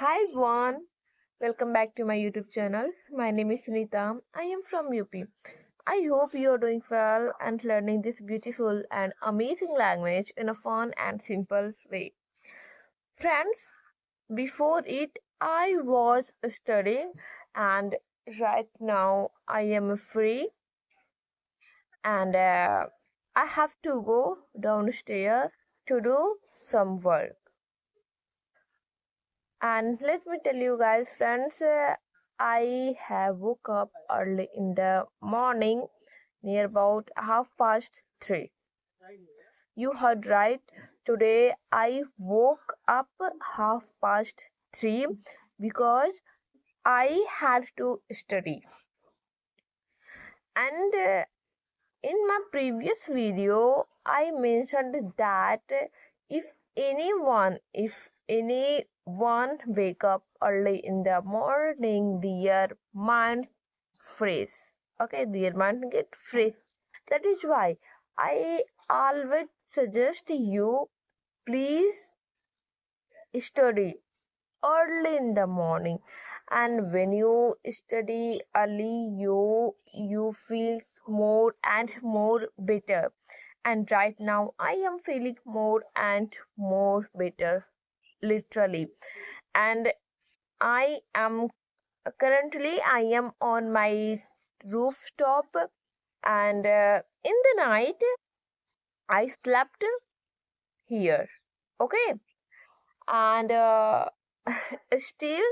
Hi everyone, welcome back to my YouTube channel. My name is Sunita. I am from UP. I hope you are doing well and learning this beautiful and amazing language in a fun and simple way. Friends, before it I was studying and right now I am free and I have to go downstairs to do some work. And let me tell you guys, friends, I have woke up early in the morning, near about 3:30. You heard right. Today I woke up 3:30 because I had to study. And in my previous video, I mentioned that if anyone wake up early in the morning, their mind fresh. Okay, their mind get fresh. That is why I always suggest you please study early in the morning. And when you study early, you feel more and more better. And right now I am feeling more and more better, literally. And I am on my rooftop, and in the night I slept here. Okay, and still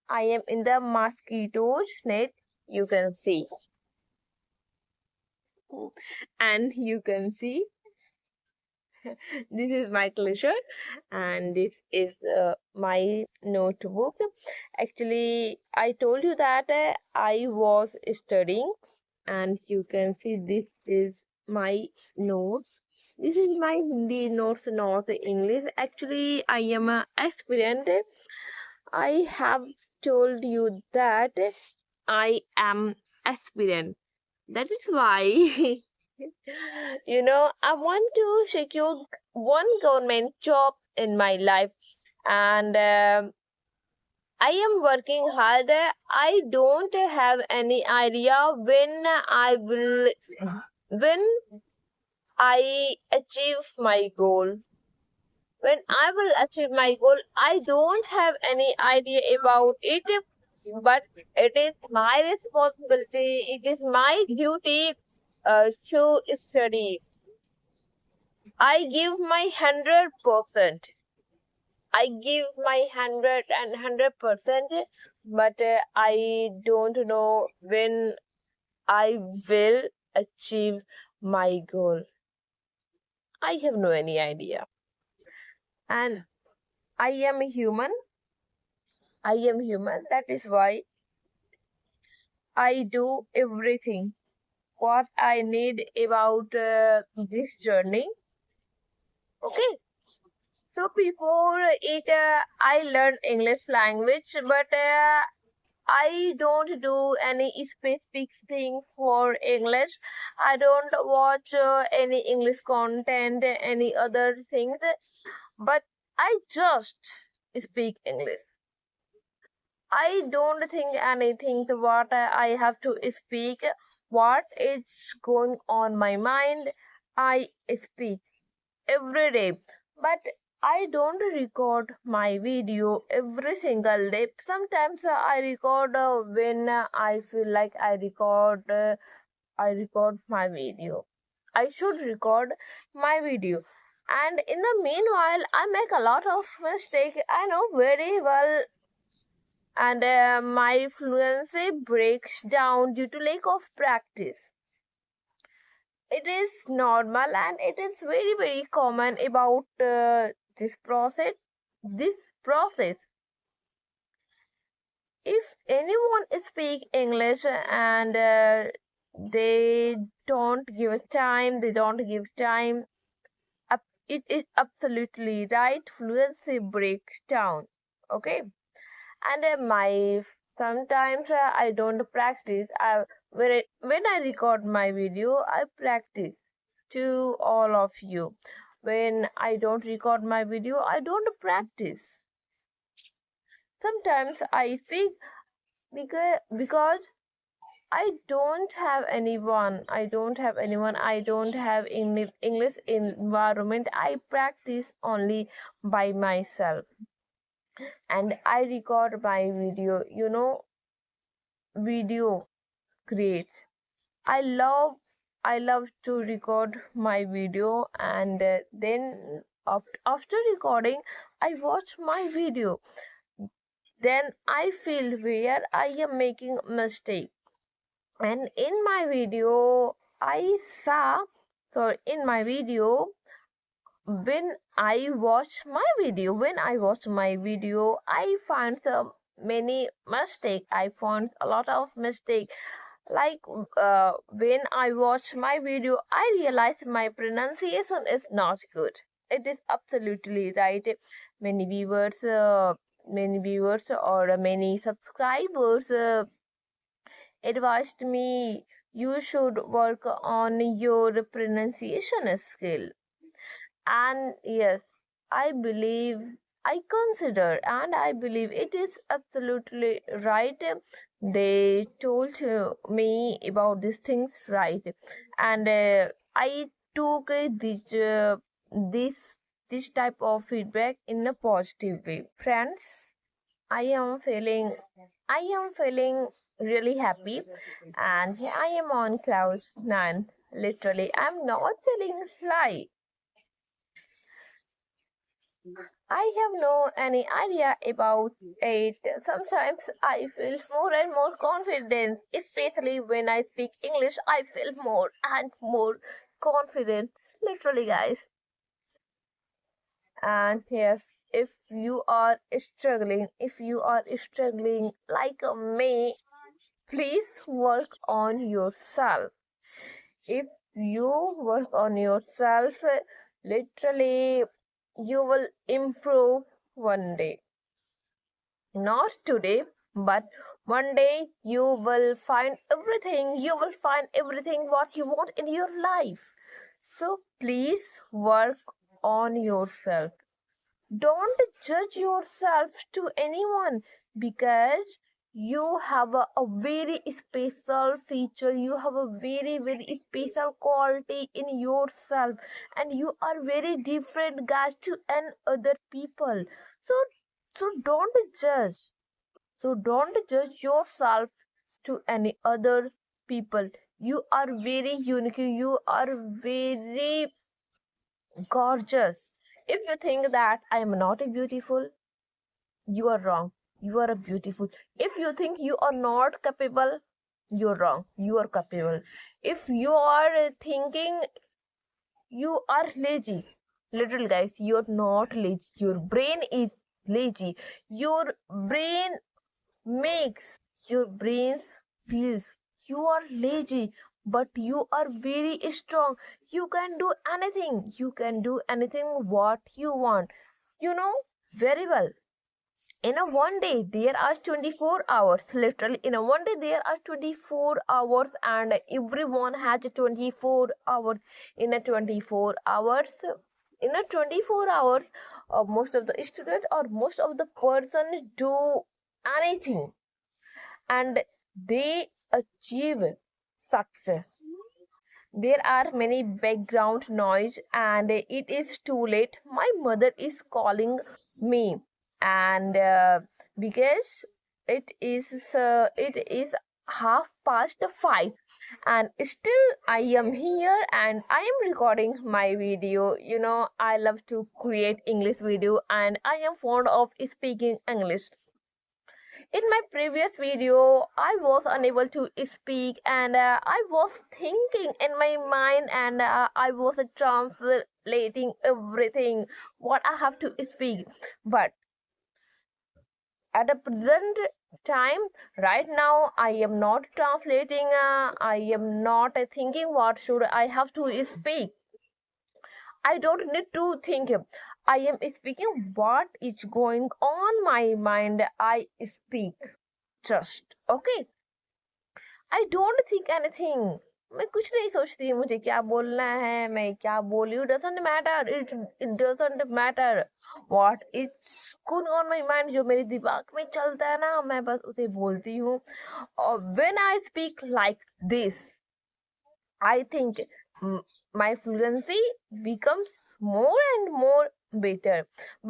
I am in the mosquitoes net, you can see. And you can see this is my closure, and this is my notebook. Actually, I told you that I was studying, and you can see this is my notes. This is my Hindi notes, not English. Actually, I am a aspirant. I have told you that I am aspirant. That is why I want to secure one government job in my life, and I am working hard. I don't have any idea when I achieve my goal. When I will achieve my goal, I don't have any idea about it, but it is my responsibility, it is my duty to study. I give my 100%. I give my 100%, but I don't know when I will achieve my goal. I have no any idea. And I am a human. I am human. That is why I do everything what I need about this journey. Okay. So before it, I learned English language, but I don't do any specific thing for English. I don't watch any English content, any other things, but I just speak English. I don't think anything to what I have to speak, what is going on my mind. I speak every day, but I don't record my video every single day. Sometimes I record when I feel like I record my video. I should record my video. And in the meanwhile, I make a lot of mistake. I know very well, and my fluency breaks down due to lack of practice. It is normal and it is very common about this process. If anyone speak English and they don't give time, it is absolutely right, fluency breaks down. Okay. And my sometimes I don't practice. When I record my video, I practice to all of you. When I don't record my video, I don't practice. Sometimes I speak because I don't have anyone. I don't have anyone. I don't have English environment. I practice only by myself, and I record my video. Video creates. I love I love to record my video, and then after recording I watch my video. Then I feel where I am making mistake. And in my video I saw so in my video when I watch my video I find some many mistake. I found a lot of mistake. Like when I watch my video, I realize my pronunciation is not good. It is absolutely right. Many viewers, or many subscribers advised me you should work on your pronunciation skill. And yes, I believe, I consider, and I believe it is absolutely right. They told me about these things right, and I took this this type of feedback in a positive way. Friends, I am feeling I am feeling really happy, and I am on cloud nine. Literally, I'm not telling lie. I have no any idea about it. Sometimes I feel more and more confident, especially when I speak English. I feel more and more confident, literally, guys. And yes, if you are struggling like me, please work on yourself. If you work on yourself, literally, you will improve one day. Not today, but one day you will find everything what you want in your life. So please work on yourself. Don't judge yourself to anyone, because you have a very special feature, you have a very very special quality in yourself, and you are very different guys to an other people. So so don't judge yourself to any other people. You are very unique, you are very gorgeous. If you think that I am not beautiful, you are wrong. You are beautiful. If you think you are not capable, you're wrong. You are capable. If you are thinking you are lazy, little guys, you're not lazy. Your brain is lazy. Your brain makes your brains feels you are lazy, but you are very strong. You can do anything. You can do anything what you want. You know very well. In a one day there are 24 hours. Literally in a one day there are 24 hours, and everyone has 24 hours. In a 24 hours most of the student or most of the person do anything, and they achieve success. There are many background noise, and it is too late. My mother is calling me, and because it is 5:30, and still I am here and I am recording my video. I love to create English video, and I am fond of speaking English. In my previous video, I was unable to speak, and I was thinking in my mind, and I was translating everything what I have to speak. But at the present time, right now, I am not translating, I am not thinking what should I have to speak. I don't need to think. I am speaking what is going on my mind. I speak just okay. I don't think anything. मैं कुछ नहीं सोचती मुझे क्या बोलना है, मैं क्या बोलूं, doesn't matter, it it doesn't matter what it's going on my mind. जो मेरे दिमाग में चलता है ना, मैं बस उसे बोलती हूँ। और when I speak like this, I think my fluency becomes more and more better.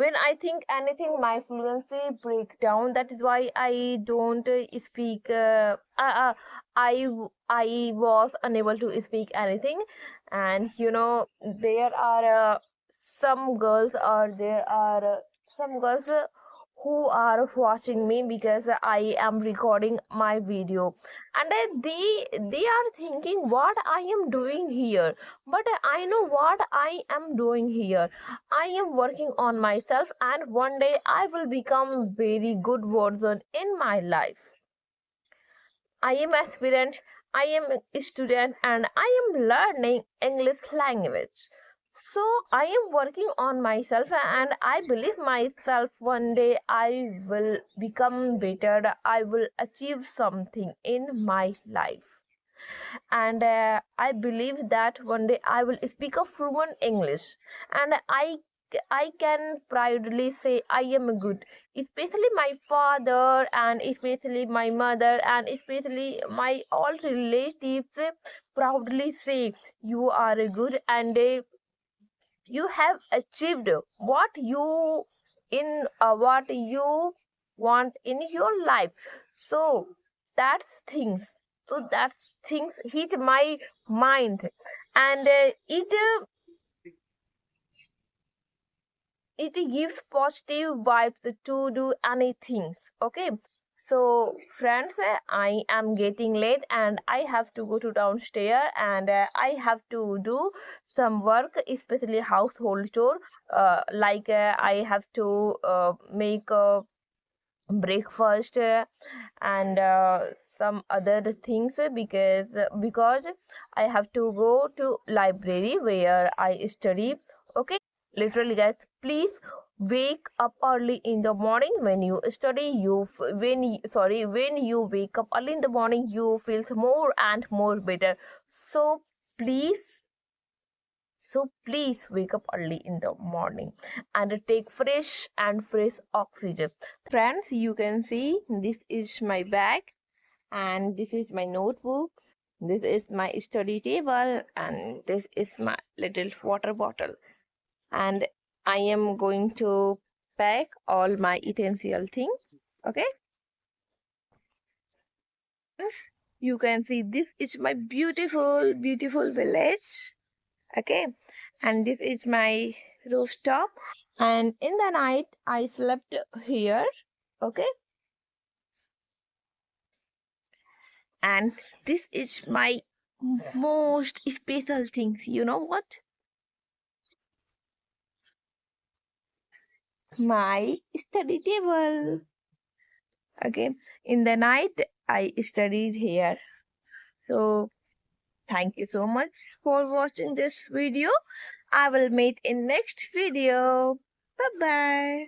When I think anything, my fluency breaks down. That is why I don't speak. I was unable to speak anything, and there are some girls, or there are some girls who are watching me because I am recording my video, and they are thinking what I am doing here. But I know what I am doing here. I am working on myself, and one day I will become very good version in my life. I am aspirant, I am a student, and I am learning English language. So I am working on myself, and I believe myself one day I will become better. I will achieve something in my life. And I believe that one day I will speak a fluent English, and I can proudly say I am good. Especially my father, and especially my mother, and especially my all relatives proudly say you are good, and you have achieved what you want in your life. So that's things that's things hit my mind, and it gives positive vibes to do anything. Okay, so friends, I am getting late, and I have to go to downstairs, and I have to do some work, especially household chore. I have to make breakfast, and some other things, because I have to go to library where I study. Okay, literally guys, please wake up early in the morning. When you study, when you wake up early in the morning, you feel more and more better. So please please wake up early in the morning and take fresh oxygen. Friends, you can see this is my bag, and this is my notebook, this is my study table, and this is my little water bottle. And I am going to pack all my essential things. Okay, you can see this is my beautiful village. Okay, and this is my rooftop, and in the night I slept here. Okay, and this is my most special things. You know what? My study table. Okay, in the night I studied here. So thank you so much for watching this video. I will meet in next video. Bye bye.